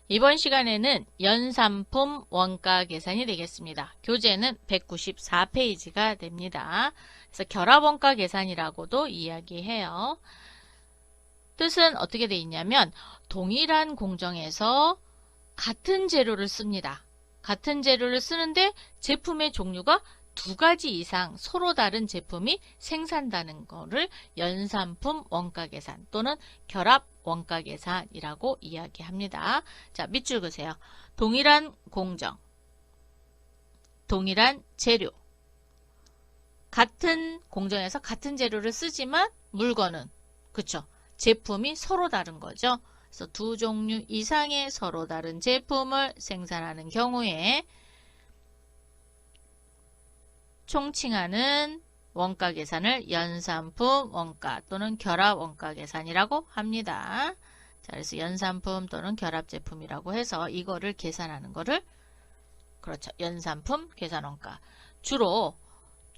이번 시간에는 연산품 원가 계산이 되겠습니다. 교재는 194페이지가 됩니다. 그래서 결합원가 계산이라고도 이야기해요. 뜻은 어떻게 되어 있냐면 동일한 공정에서 같은 재료를 씁니다. 같은 재료를 쓰는데 제품의 종류가 두 가지 이상 서로 다른 제품이 생산되는 거를 연산품 원가계산 또는 결합 원가계산이라고 이야기합니다. 자, 밑줄 그으세요. 동일한 공정, 동일한 재료, 같은 공정에서 같은 재료를 쓰지만 물건은 그쵸? 제품이 서로 다른 거죠. 그래서 두 종류 이상의 서로 다른 제품을 생산하는 경우에 총칭하는 원가 계산을 연산품 원가 또는 결합 원가 계산이라고 합니다. 자, 그래서 연산품 또는 결합 제품이라고 해서 이거를 계산하는 거를 그렇죠. 연산품 계산 원가. 주로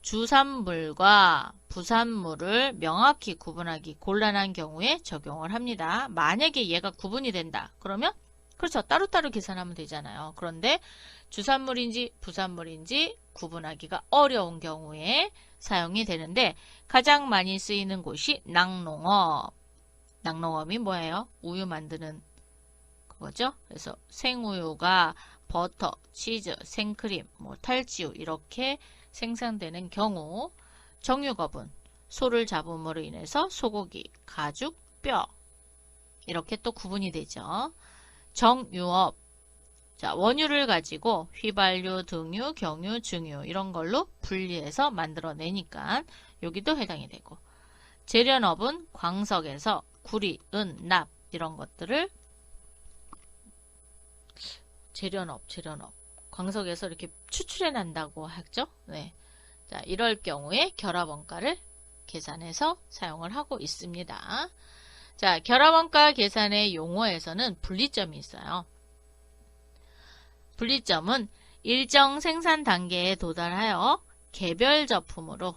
주산물과 부산물을 명확히 구분하기 곤란한 경우에 적용을 합니다. 만약에 얘가 구분이 된다. 그러면 그렇죠. 따로따로 계산하면 되잖아요. 그런데 주산물인지 부산물인지 구분하기가 어려운 경우에 사용이 되는데 가장 많이 쓰이는 곳이 낙농업. 낙농업이 뭐예요? 우유 만드는 그거죠. 그래서 생우유가 버터, 치즈, 생크림, 탈지우 이렇게 생산되는 경우 정육업은 소를 잡음으로 인해서 소고기, 가죽, 뼈 이렇게 또 구분이 되죠. 정유업 자, 원유를 가지고 휘발유, 등유, 경유, 증유 이런 걸로 분리해서 만들어내니까 여기도 해당이 되고 재련업은 광석에서 구리, 은, 납 이런 것들을 재련업 광석에서 이렇게 추출해 난다고 하죠. 네. 자, 이럴 경우에 결합원가를 계산해서 사용을 하고 있습니다. 자, 결합원가 계산의 용어에서는 분리점이 있어요. 분리점은 일정 생산 단계에 도달하여 개별 제품으로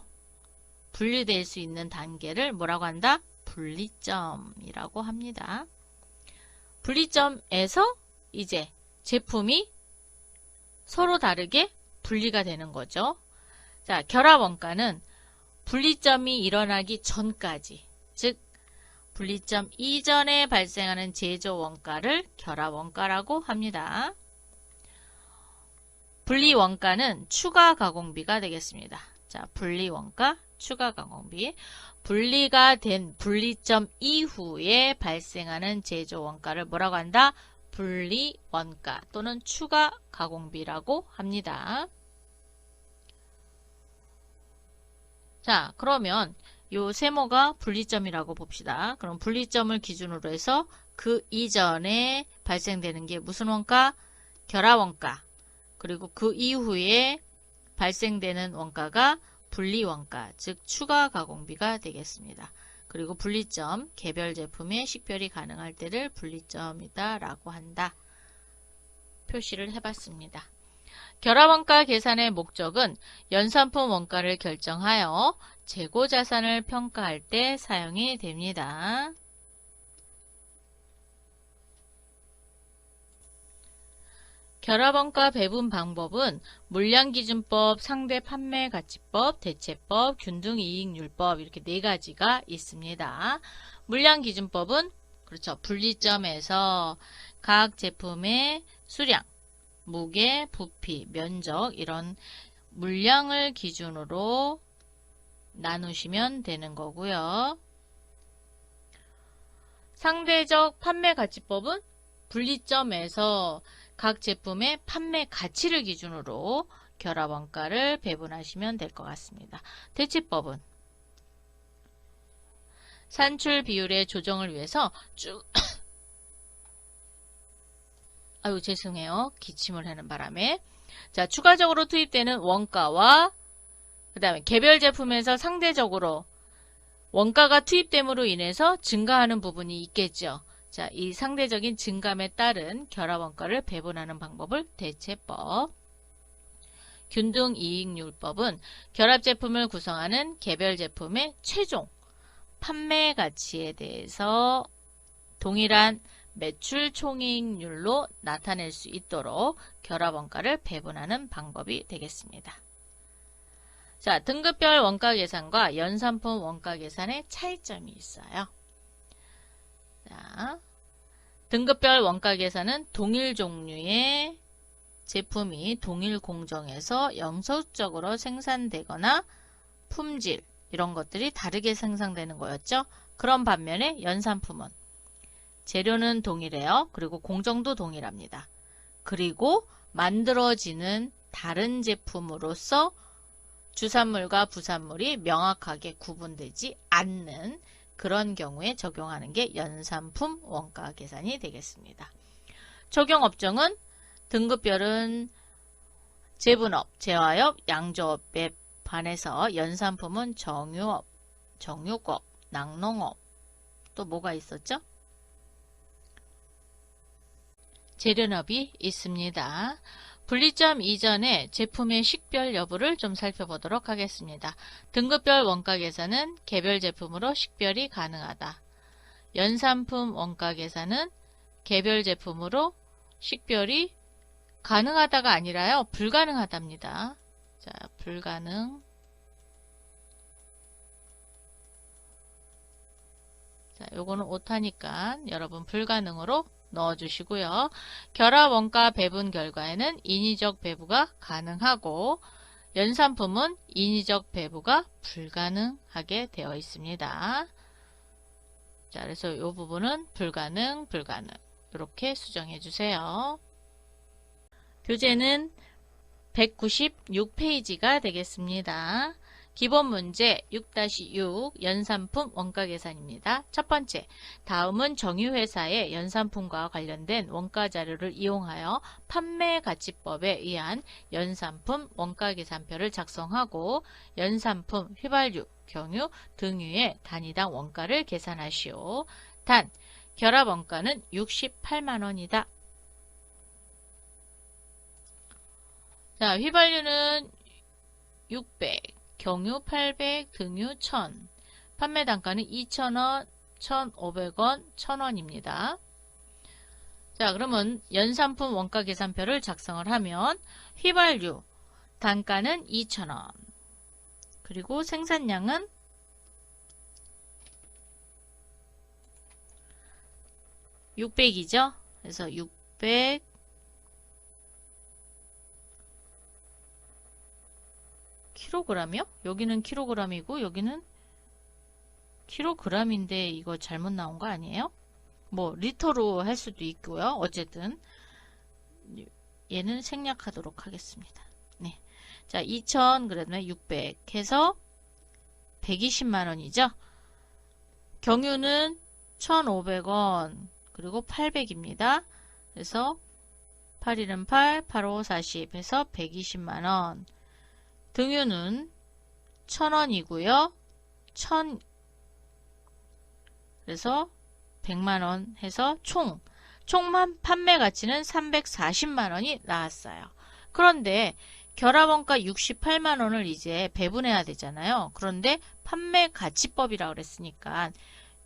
분리될 수 있는 단계를 뭐라고 한다? 분리점이라고 합니다. 분리점에서 이제 제품이 서로 다르게 분리가 되는 거죠. 자, 결합원가는 분리점이 일어나기 전까지, 즉 분리점 이전에 발생하는 제조원가를 결합원가라고 합니다. 분리원가는 추가 가공비가 되겠습니다. 자, 분리원가, 추가 가공비. 분리가 된 분리점 이후에 발생하는 제조원가를 뭐라고 한다? 분리원가 또는 추가 가공비라고 합니다. 자, 그러면 요 세모가 분리점이라고 봅시다. 그럼 분리점을 기준으로 해서 그 이전에 발생되는 게 무슨 원가? 결합원가. 그리고 그 이후에 발생되는 원가가 분리원가, 즉 추가 가공비가 되겠습니다. 그리고 분리점, 개별 제품의 식별이 가능할 때를 분리점이다 라고 한다. 표시를 해봤습니다. 결합원가 계산의 목적은 연산품 원가를 결정하여 재고자산을 평가할 때 사용이 됩니다. 결합원가 배분 방법은 물량기준법, 상대판매가치법, 대체법, 균등이익률법 이렇게 네 가지가 있습니다. 물량기준법은 그렇죠. 분리점에서 각 제품의 수량, 무게, 부피, 면적 이런 물량을 기준으로 나누시면 되는 거고요. 상대적 판매가치법은 분리점에서 각 제품의 판매 가치를 기준으로 결합원가를 배분하시면 될 것 같습니다. 대체법은 산출 비율의 조정을 위해서 아유 죄송해요. 기침을 하는 바람에 자 추가적으로 투입되는 원가와 그 다음에 개별 제품에서 상대적으로 원가가 투입됨으로 인해서 증가하는 부분이 있겠죠. 자, 이 상대적인 증감에 따른 결합원가를 배분하는 방법을 대체법. 균등이익률법은 결합제품을 구성하는 개별 제품의 최종 판매 가치에 대해서 동일한 매출 총이익률로 나타낼 수 있도록 결합원가를 배분하는 방법이 되겠습니다. 자, 등급별 원가 계산과 연산품 원가 계산의 차이점이 있어요. 자, 등급별 원가 계산은 동일 종류의 제품이 동일 공정에서 영속적으로 생산되거나 품질 이런 것들이 다르게 생산되는 거였죠. 그런 반면에 연산품은 재료는 동일해요. 그리고 공정도 동일합니다. 그리고 만들어지는 다른 제품으로서 주산물과 부산물이 명확하게 구분되지 않는 그런 경우에 적용하는 게 연산품 원가 계산이 되겠습니다. 적용 업종은 등급별은 제분업, 제화업, 양조업에 반해서 연산품은 정유업, 정육업, 낙농업, 또 뭐가 있었죠? 재료업이 있습니다. 분리점 이전에 제품의 식별 여부를 좀 살펴보도록 하겠습니다. 등급별 원가 계산은 개별 제품으로 식별이 가능하다. 연산품 원가 계산은 개별 제품으로 식별이 가능하다가 아니라요. 불가능하답니다. 자, 불가능. 자, 요거는 오타니까 여러분 불가능으로 넣어주시고요. 결합 원가 배분 결과에는 인위적 배부가 가능하고 연산품은 인위적 배부가 불가능하게 되어 있습니다. 자, 그래서 이 부분은 불가능, 불가능 이렇게 수정해 주세요. 교재는 196페이지가 되겠습니다. 기본 문제 6-6 연산품 원가 계산입니다. 첫 번째, 다음은 정유회사의 연산품과 관련된 원가 자료를 이용하여 판매가치법에 의한 연산품 원가 계산표를 작성하고 연산품, 휘발유, 경유, 등유의 단위당 원가를 계산하시오. 단, 결합 원가는 68만원이다. 자, 휘발유는 600, 경유 800, 등유 1000, 판매 단가는 2,000원, 1,500원, 1,000원입니다. 자, 그러면 연산품 원가 계산표를 작성을 하면 휘발유 단가는 2,000원, 그리고 생산량은 600이죠. 그래서 600 킬로그램이요? 여기는 킬로그램이고 여기는 킬로그램인데 이거 잘못 나온 거 아니에요? 뭐 리터로 할 수도 있고요. 어쨌든 얘는 생략하도록 하겠습니다. 네. 자, 2000 그러면 600 해서 120만원이죠. 경유는 1,500원 그리고 800입니다. 그래서 8일은 8, 85, 40 해서 120만원. 등유는 1,000원이고요. 1,000 그래서 100만원 해서 총 판매 가치는 340만원이 나왔어요. 그런데 결합원가 68만원을 이제 배분해야 되잖아요. 그런데 판매 가치법이라고 그랬으니까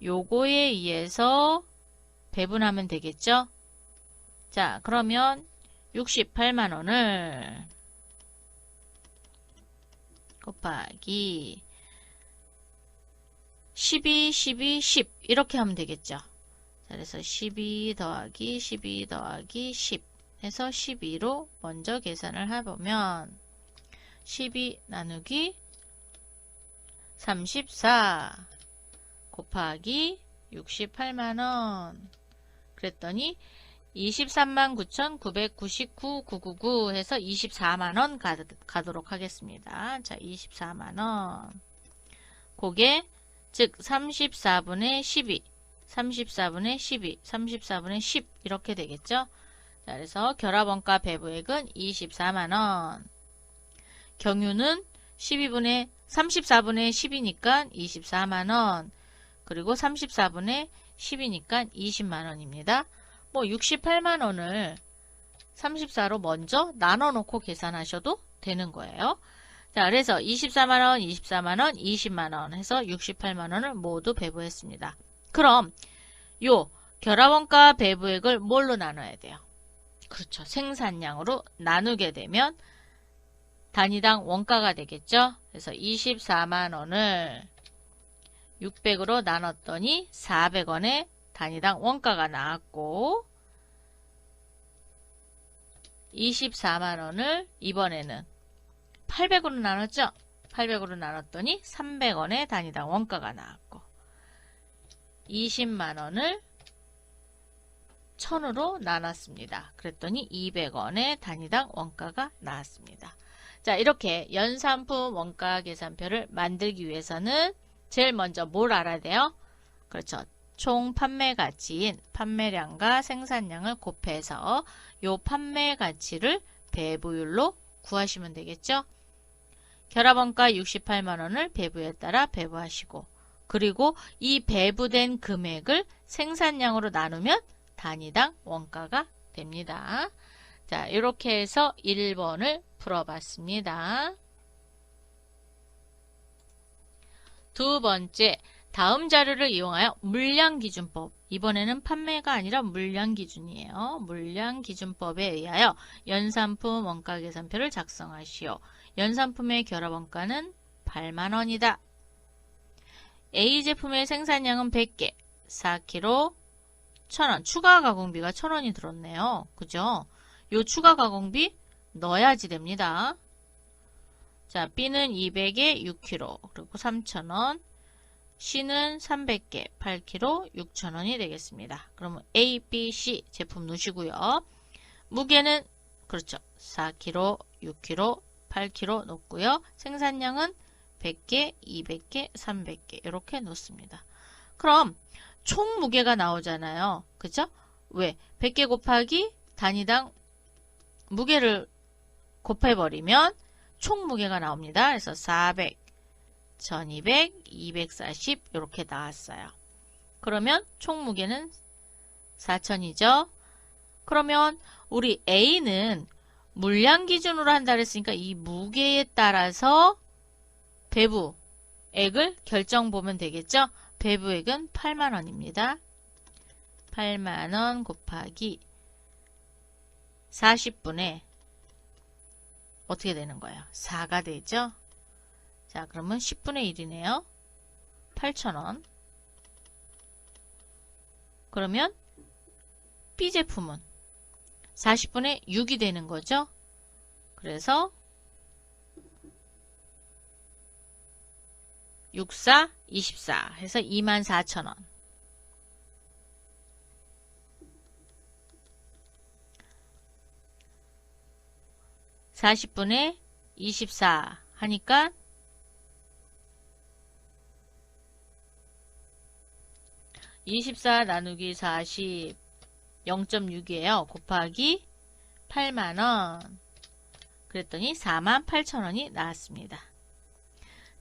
요거에 의해서 배분하면 되겠죠. 자, 그러면 68만원을 곱하기 12, 12, 10 이렇게 하면 되겠죠. 자, 그래서 12 더하기 12 더하기 10 해서 12로 먼저 계산을 해보면 12 나누기 34 곱하기 68만원 그랬더니 239,999,999 해서 24만원 가도록 하겠습니다. 자, 24만원. 그게 즉 34분의 12, 34분의 12, 34분의 10 이렇게 되겠죠. 자, 그래서 결합원가 배부액은 24만원. 경유는 34분의 10이니까 24만원. 그리고 34분의 10이니까 20만원입니다. 뭐 68만원을 34로 먼저 나눠놓고 계산하셔도 되는 거예요. 자, 그래서 24만원, 24만원, 20만원 해서 68만원을 모두 배부했습니다. 그럼 요 결합원가 배부액을 뭘로 나눠야 돼요? 그렇죠. 생산량으로 나누게 되면 단위당 원가가 되겠죠. 그래서 24만원을 600으로 나눴더니 400원의 단위당 원가가 나왔고 24만원을 이번에는 800으로 나눴죠. 800으로 나눴더니 300원의 단위당 원가가 나왔고 20만원을 1000으로 나눴습니다. 그랬더니 200원의 단위당 원가가 나왔습니다. 자, 이렇게 연산품 원가 계산표를 만들기 위해서는 제일 먼저 뭘 알아야 돼요? 그렇죠. 총 판매 가치인 판매량과 생산량을 곱해서 요 판매 가치를 배부율로 구하시면 되겠죠. 결합원가 68만원을 배부에 따라 배부하시고 그리고 이 배부된 금액을 생산량으로 나누면 단위당 원가가 됩니다. 자, 이렇게 해서 1번을 풀어봤습니다. 두 번째, 다음 자료를 이용하여 물량기준법. 이번에는 판매가 아니라 물량기준이에요. 물량기준법에 의하여 연산품 원가계산표를 작성하시오. 연산품의 결합원가는 8만원이다. A제품의 생산량은 100개, 4kg, 1000원. 추가 가공비가 1000원이 들었네요. 그죠? 요 추가 가공비 넣어야지 됩니다. 자, B는 200에 6kg, 그리고 3000원. C는 300개, 8kg, 6000원이 되겠습니다. 그러면 A, B, C 제품 넣으시고요. 무게는 그렇죠. 4kg, 6kg, 8kg 넣고요. 생산량은 100개, 200개, 300개 이렇게 넣습니다. 그럼 총 무게가 나오잖아요. 그죠? 왜? 100개 곱하기 단위당 무게를 곱해버리면 총 무게가 나옵니다. 그래서 400, 1200, 240 이렇게 나왔어요. 그러면 총 무게는 4000이죠. 그러면 우리 A는 물량 기준으로 한다 그랬으니까 이 무게에 따라서 배부액을 결정 보면 되겠죠. 배부액은 8만원입니다. 8만원 곱하기 40분의 어떻게 되는 거예요? 4가 되죠. 자, 그러면 10분의 1이네요. 8,000원. 그러면 B제품은 40분의 6이 되는 거죠. 그래서 64, 24 해서 24,000원. (40분의 24) 하니까 24 나누기 40 0.6이에요. 곱하기 8만원 그랬더니 48,000원이 나왔습니다.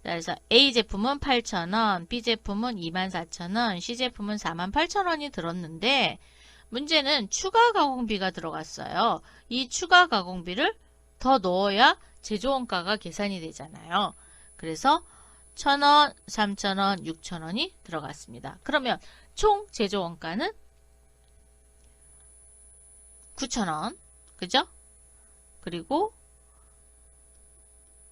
자, 그래서 A제품은 8,000원, B제품은 24,000원, C제품은 48,000원이 들었는데 문제는 추가 가공비가 들어갔어요. 이 추가 가공비를 더 넣어야 제조원가가 계산이 되잖아요. 그래서 1,000원, 3,000원, 6,000원이 들어갔습니다. 그러면 총 제조원가는 9,000원, 그죠? 그리고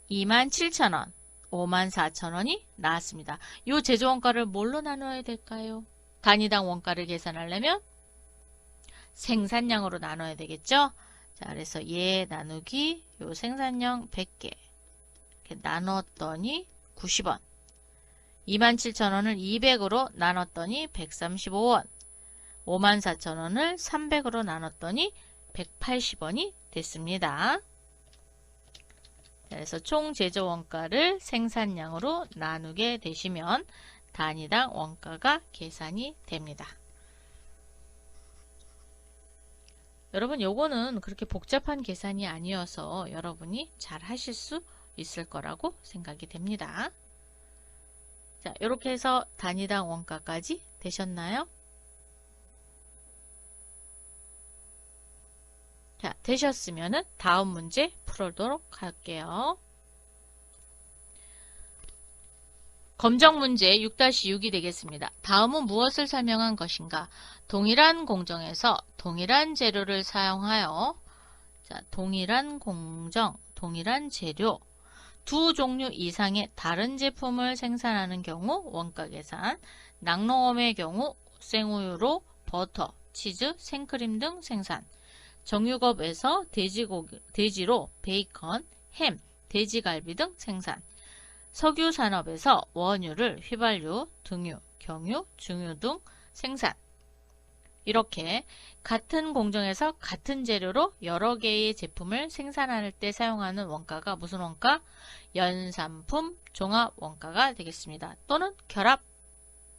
27,000원, 54,000원이 나왔습니다. 이 제조원가를 뭘로 나눠야 될까요? 단위당 원가를 계산하려면 생산량으로 나눠야 되겠죠? 자, 그래서 얘 나누기 요 생산량 100개 이렇게 나눴더니 90원. 27,000원을 200으로 나눴더니 135원. 54,000원을 300으로 나눴더니 180원이 됐습니다. 그래서 총 제조 원가를 생산량으로 나누게 되시면 단위당 원가가 계산이 됩니다. 여러분, 요거는 그렇게 복잡한 계산이 아니어서 여러분이 잘 하실 수 있을 거라고 생각이 됩니다. 자, 이렇게 해서 단위당 원가까지 되셨나요? 자, 되셨으면은 다음 문제 풀어보도록 할게요. 검정 문제 6-6이 되겠습니다. 다음은 무엇을 설명한 것인가? 동일한 공정에서 동일한 재료를 사용하여 동일한 공정, 동일한 재료, 두 종류 이상의 다른 제품을 생산하는 경우 원가 계산, 낙농업의 경우 생우유로 버터, 치즈, 생크림 등 생산, 정육업에서 돼지로 베이컨, 햄, 돼지갈비 등 생산, 석유산업에서 원유를 휘발유, 등유, 경유, 중유 등 생산. 이렇게 같은 공정에서 같은 재료로 여러 개의 제품을 생산할 때 사용하는 원가가 무슨 원가? 연산품 종합원가가 되겠습니다. 또는 결합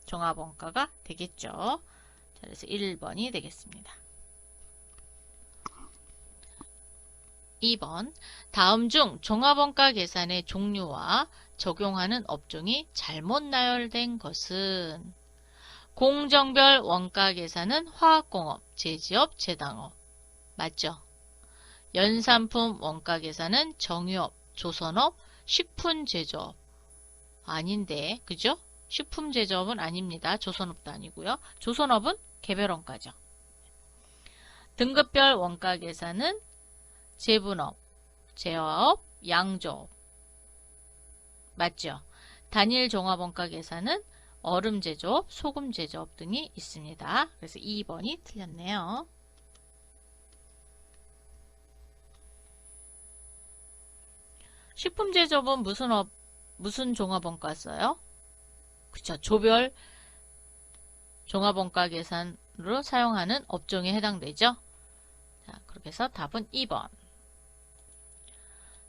종합원가가 되겠죠. 자, 그래서 1번이 되겠습니다. 2번, 다음 중 종합원가 계산의 종류와 적용하는 업종이 잘못 나열된 것은? 공정별 원가 계산은 화학공업, 제지업, 제당업. 맞죠? 연산품 원가 계산은 정유업, 조선업, 식품제조업. 아닌데, 그죠? 식품제조업은 아닙니다. 조선업도 아니고요. 조선업은 개별원가죠. 등급별 원가 계산은 제분업, 제화업, 양조업. 맞죠? 단일 종합원가 계산은 얼음제조업, 소금제조업 등이 있습니다. 그래서 2번이 틀렸네요. 식품제조업은 무슨 종합원가 써요? 그쵸? 조별 종합원가 계산으로 사용하는 업종에 해당되죠? 자, 그렇게 해서 답은 2번.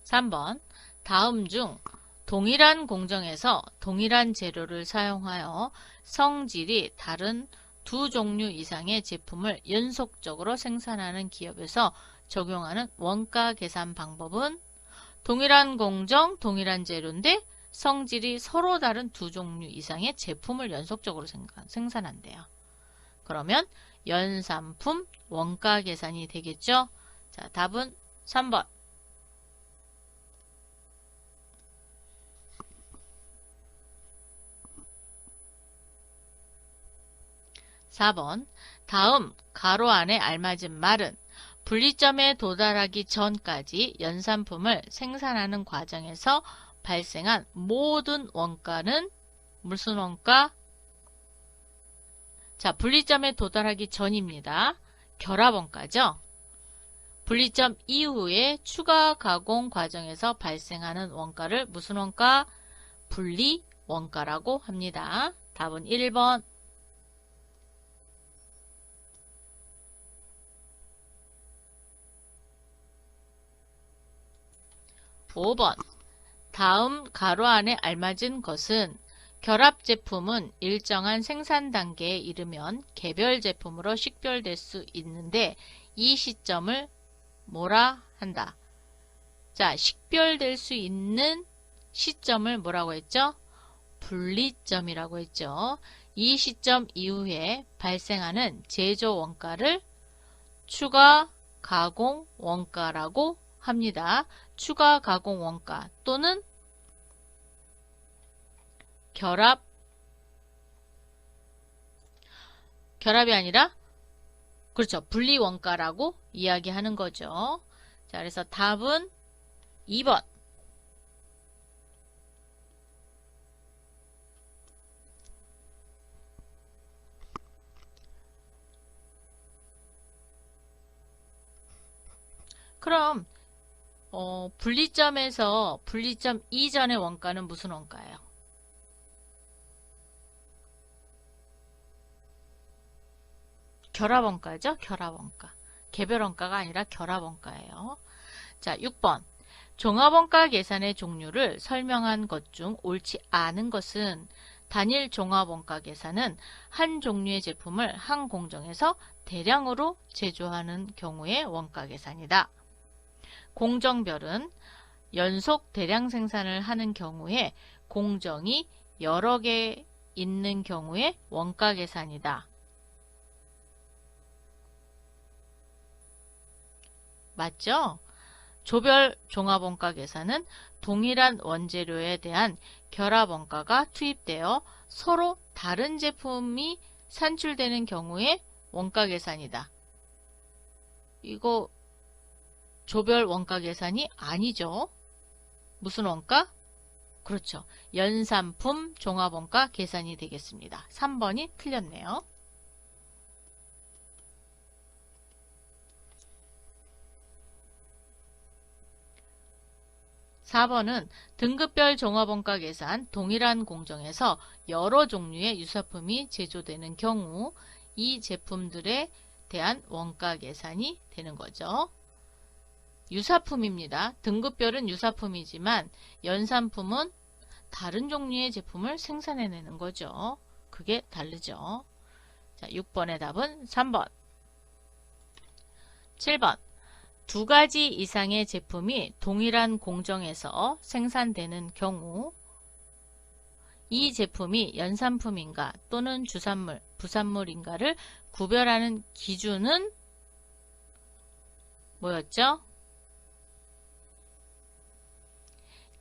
3번, 다음 중 동일한 공정에서 동일한 재료를 사용하여 성질이 다른 두 종류 이상의 제품을 연속적으로 생산하는 기업에서 적용하는 원가 계산 방법은? 동일한 공정, 동일한 재료인데 성질이 서로 다른 두 종류 이상의 제품을 연속적으로 생산한대요. 그러면 연산품 원가 계산이 되겠죠? 자, 답은 3번. 4번, 다음 가로 안에 알맞은 말은 분리점에 도달하기 전까지 연산품을 생산하는 과정에서 발생한 모든 원가는 무슨 원가? 자, 분리점에 도달하기 전입니다. 결합원가죠. 분리점 이후에 추가 가공 과정에서 발생하는 원가를 무슨 원가? 분리원가라고 합니다. 답은 1번. 5번, 다음 가로 안에 알맞은 것은 결합 제품은 일정한 생산 단계에 이르면 개별 제품으로 식별될 수 있는데 이 시점을 뭐라 한다? 자, 식별될 수 있는 시점을 뭐라고 했죠? 분리점이라고 했죠. 이 시점 이후에 발생하는 제조 원가를 추가 가공 원가라고 합니다. 추가 가공 원가 또는 결합이 아니라 그렇죠. 분리 원가라고 이야기하는 거죠. 자, 그래서 답은 2번. 그럼 분리점에서 분리점 이전의 원가는 무슨 원가예요? 결합원가죠? 결합원가. 개별원가가 아니라 결합원가예요. 자, 6번. 종합원가 계산의 종류를 설명한 것 중 옳지 않은 것은 단일 종합원가 계산은 한 종류의 제품을 한 공정에서 대량으로 제조하는 경우의 원가 계산이다. 공정별은 연속 대량 생산을 하는 경우에 공정이 여러 개 있는 경우의 원가 계산이다. 맞죠? 조별 종합원가 계산은 동일한 원재료에 대한 결합원가가 투입되어 서로 다른 제품이 산출되는 경우의 원가 계산이다. 이거 조별 원가 계산이 아니죠. 무슨 원가? 그렇죠. 연산품 종합원가 계산이 되겠습니다. 3번이 틀렸네요. 4번은 등급별 종합원가 계산 동일한 공정에서 여러 종류의 유사품이 제조되는 경우 이 제품들에 대한 원가 계산이 되는 거죠. 유사품입니다. 등급별은 유사품이지만 연산품은 다른 종류의 제품을 생산해내는 거죠. 그게 다르죠. 자, 6번의 답은 3번. 7번. 두 가지 이상의 제품이 동일한 공정에서 생산되는 경우 이 제품이 연산품인가 또는 주산물, 부산물인가를 구별하는 기준은 뭐였죠?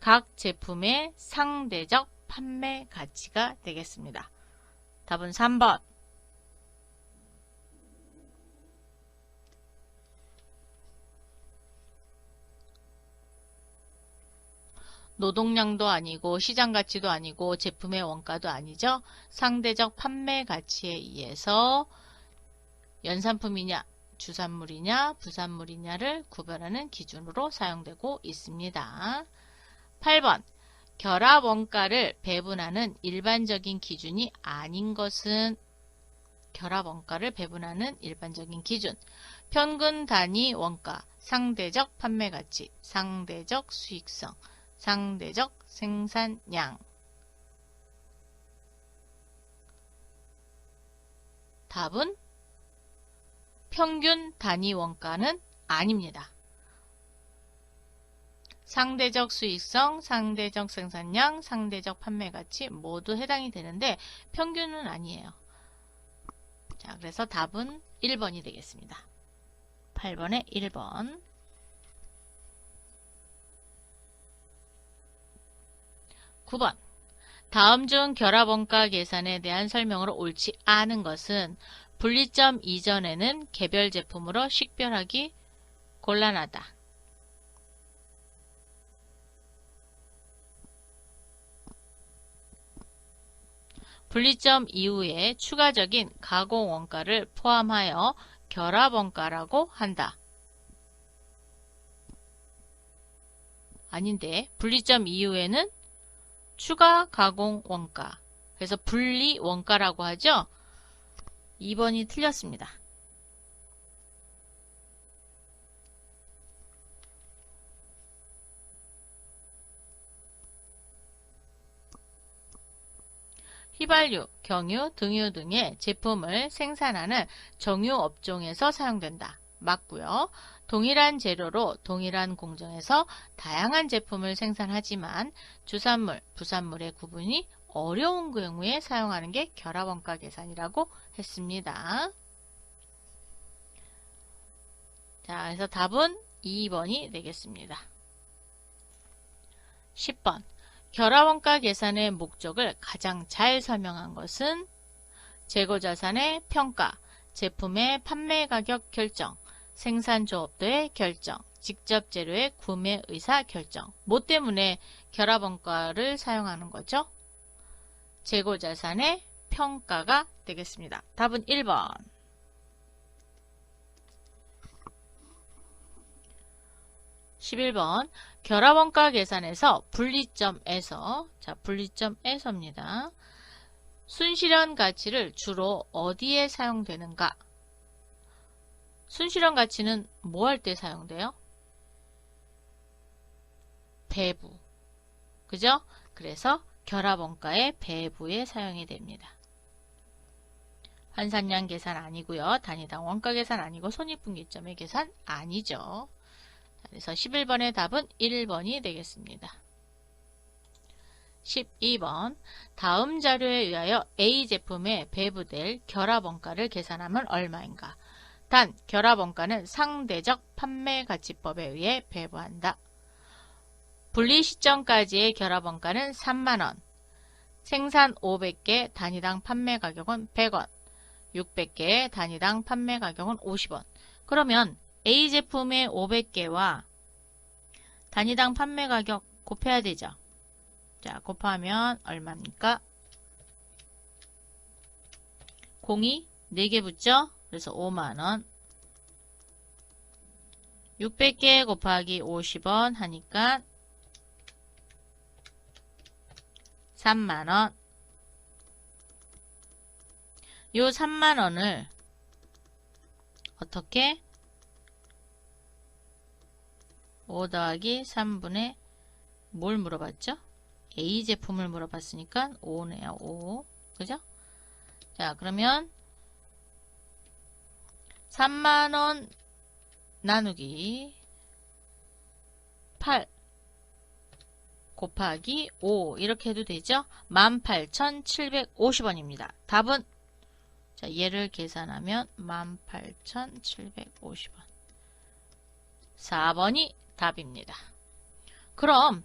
각 제품의 상대적 판매 가치가 되겠습니다. 답은 3번. 노동량도 아니고 시장가치도 아니고 제품의 원가도 아니죠. 상대적 판매 가치에 의해서 연산품이냐 주산물이냐 부산물이냐를 구별하는 기준으로 사용되고 있습니다. 8번. 결합원가를 배분하는 일반적인 기준이 아닌 것은 결합원가를 배분하는 일반적인 기준 평균 단위 원가, 상대적 판매가치, 상대적 수익성, 상대적 생산량. 답은 평균 단위 원가는 아닙니다. 상대적 수익성, 상대적 생산량, 상대적 판매가치 모두 해당이 되는데 평균은 아니에요. 자, 그래서 답은 1번이 되겠습니다. 8번에 1번. 9번. 다음 중 결합원가 계산에 대한 설명으로 옳지 않은 것은 분리점 이전에는 개별 제품으로 식별하기 곤란하다. 분리점 이후에 추가적인 가공원가를 포함하여 결합원가라고 한다. 아닌데 분리점 이후에는 추가 가공원가 그래서 분리원가라고 하죠. 2번이 틀렸습니다. 휘발유, 경유, 등유 등의 제품을 생산하는 정유업종에서 사용된다. 맞고요. 동일한 재료로 동일한 공정에서 다양한 제품을 생산하지만 주산물, 부산물의 구분이 어려운 경우에 사용하는 게 결합원가 계산이라고 했습니다. 자, 그래서 답은 2번이 되겠습니다. 10번. 결합원가 계산의 목적을 가장 잘 설명한 것은 재고자산의 평가, 제품의 판매 가격 결정, 생산조업도의 결정, 직접 재료의 구매 의사 결정. 뭐 때문에 결합원가를 사용하는 거죠? 재고자산의 평가가 되겠습니다. 답은 1번. 11번. 결합원가 계산에서 분리점에서 자 분리점에서입니다. 순실현 가치를 주로 어디에 사용되는가? 순실현 가치는 뭐 할 때 사용돼요? 배부. 그죠? 그래서 결합원가의 배부에 사용이 됩니다. 환산량 계산 아니고요. 단위당 원가 계산 아니고 손익분기점의 계산 아니죠. 그래서 11번의 답은 1번이 되겠습니다. 12번. 다음 자료에 의하여 A 제품에 배부될 결합원가를 계산하면 얼마인가? 단, 결합원가는 상대적 판매가치법에 의해 배부한다. 분리 시점까지의 결합원가는 3만원, 생산 500개 단위당 판매가격은 100원, 600개 단위당 판매가격은 50원. 그러면 A 제품의 500개와 단위당 판매가격 곱해야 되죠. 자, 곱하면 얼마입니까? 0이 4개 붙죠? 그래서 5만원. 600개 곱하기 50원 하니까 3만원. 요 3만원을 어떻게? 5 더하기 3분의 뭘 물어봤죠? A 제품을 물어봤으니까 5네요. 5. 그죠? 자, 그러면 3만원 나누기 8 곱하기 5 이렇게 해도 되죠? 18,750원입니다. 답은 자, 얘를 계산하면 18,750원. 4번이 답입니다. 그럼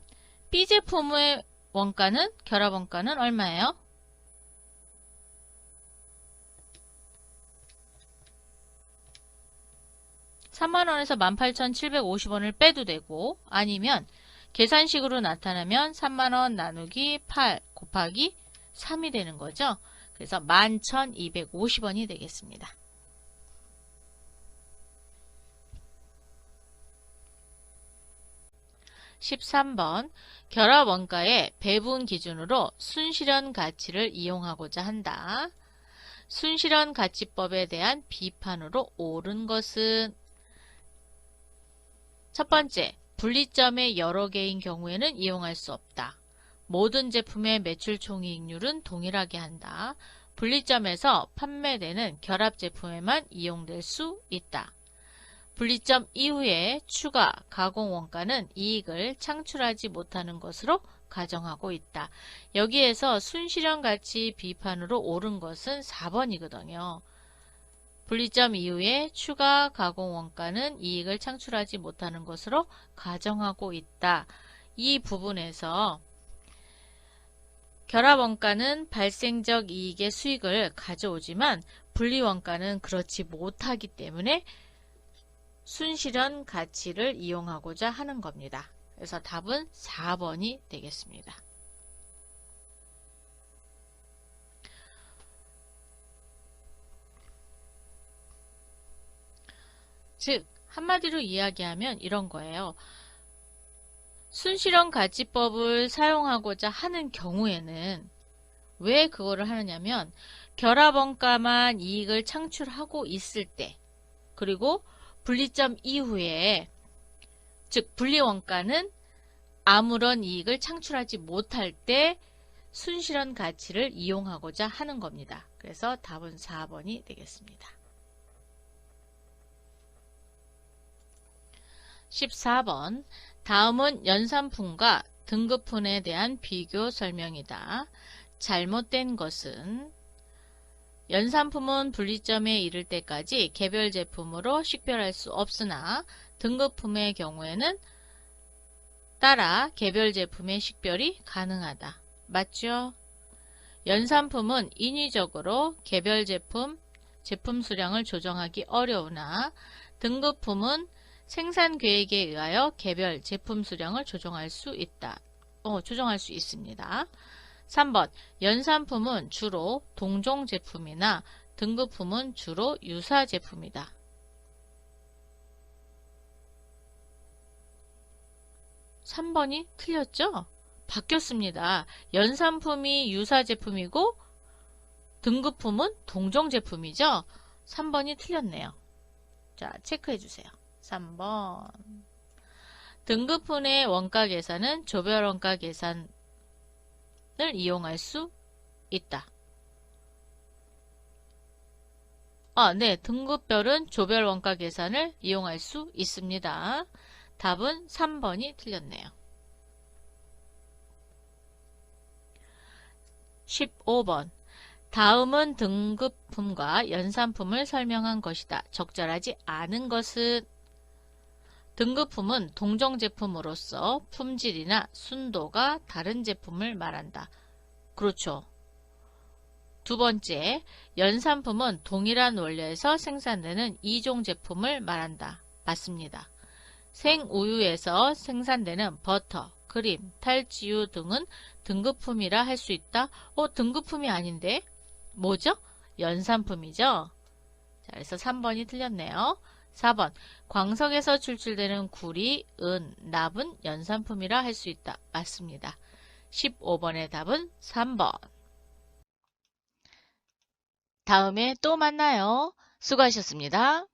B 제품의 원가는 결합원가는 얼마예요? (3만원에서) 18,750원을 빼도 되고 아니면 계산식으로 나타나면 3만원 나누기 8 곱하기 3이 되는 거죠. 그래서 11,250원이 되겠습니다. 13번 결합원가의 배분 기준으로 순실현 가치를 이용하고자 한다. 순실현 가치법에 대한 비판으로 옳은 것은 첫 번째, 분리점의 여러 개인 경우에는 이용할 수 없다. 모든 제품의 매출 총이익률은 동일하게 한다. 분리점에서 판매되는 결합 제품에만 이용될 수 있다. 분리점 이후에 추가 가공 원가는 이익을 창출하지 못하는 것으로 가정하고 있다. 여기에서 순실현 가치 비판으로 옳은 것은 4번이거든요. 분리점 이후에 추가 가공 원가는 이익을 창출하지 못하는 것으로 가정하고 있다. 이 부분에서 결합원가는 발생적 이익의 수익을 가져오지만 분리원가는 그렇지 못하기 때문에 순실현 가치를 이용하고자 하는 겁니다. 그래서 답은 4번이 되겠습니다. 즉 한마디로 이야기하면 이런 거예요. 순실현 가치법을 사용하고자 하는 경우에는 왜 그거를 하느냐면 결합원가만 이익을 창출하고 있을 때 그리고 분리점 이후에 즉 분리원가는 아무런 이익을 창출하지 못할 때 순실현 가치를 이용하고자 하는 겁니다. 그래서 답은 4번이 되겠습니다. 14번 다음은 연산품과 등급품에 대한 비교 설명이다. 잘못된 것은 연산품은 분리점에 이를 때까지 개별 제품으로 식별할 수 없으나 등급품의 경우에는 따라 개별 제품의 식별이 가능하다. 맞죠? 연산품은 인위적으로 개별 제품 수량을 조정하기 어려우나 등급품은 생산 계획에 의하여 개별 제품 수량을 조정할 수 있습니다. 3번 연산품은 주로 동종 제품이나 등급품은 주로 유사 제품이다. (3번이) 틀렸죠? 바뀌었습니다. 연산품이 유사 제품이고 등급품은 동종 제품이죠? 3번이 틀렸네요. 자, 체크해 주세요. 3번 등급품의 원가 계산은 조별 원가 계산을 이용할 수 있다. 네, 등급별은 조별 원가 계산을 이용할 수 있습니다. 답은 3번이 틀렸네요. 15번 다음은 등급품과 연산품을 설명한 것이다. 적절하지 않은 것은 등급품은 동종 제품으로서 품질이나 순도가 다른 제품을 말한다. 그렇죠. 두 번째, 연산품은 동일한 원료에서 생산되는 이종 제품을 말한다. 맞습니다. 생우유에서 생산되는 버터, 크림, 탈지유 등은 등급품이라 할 수 있다. 등급품이 아닌데? 뭐죠? 연산품이죠? 자, 그래서 3번이 틀렸네요. 4번, 광석에서 출출되는 구리, 은, 납은 연산품이라 할 수 있다. 맞습니다. 15번의 답은 3번. 다음에 또 만나요. 수고하셨습니다.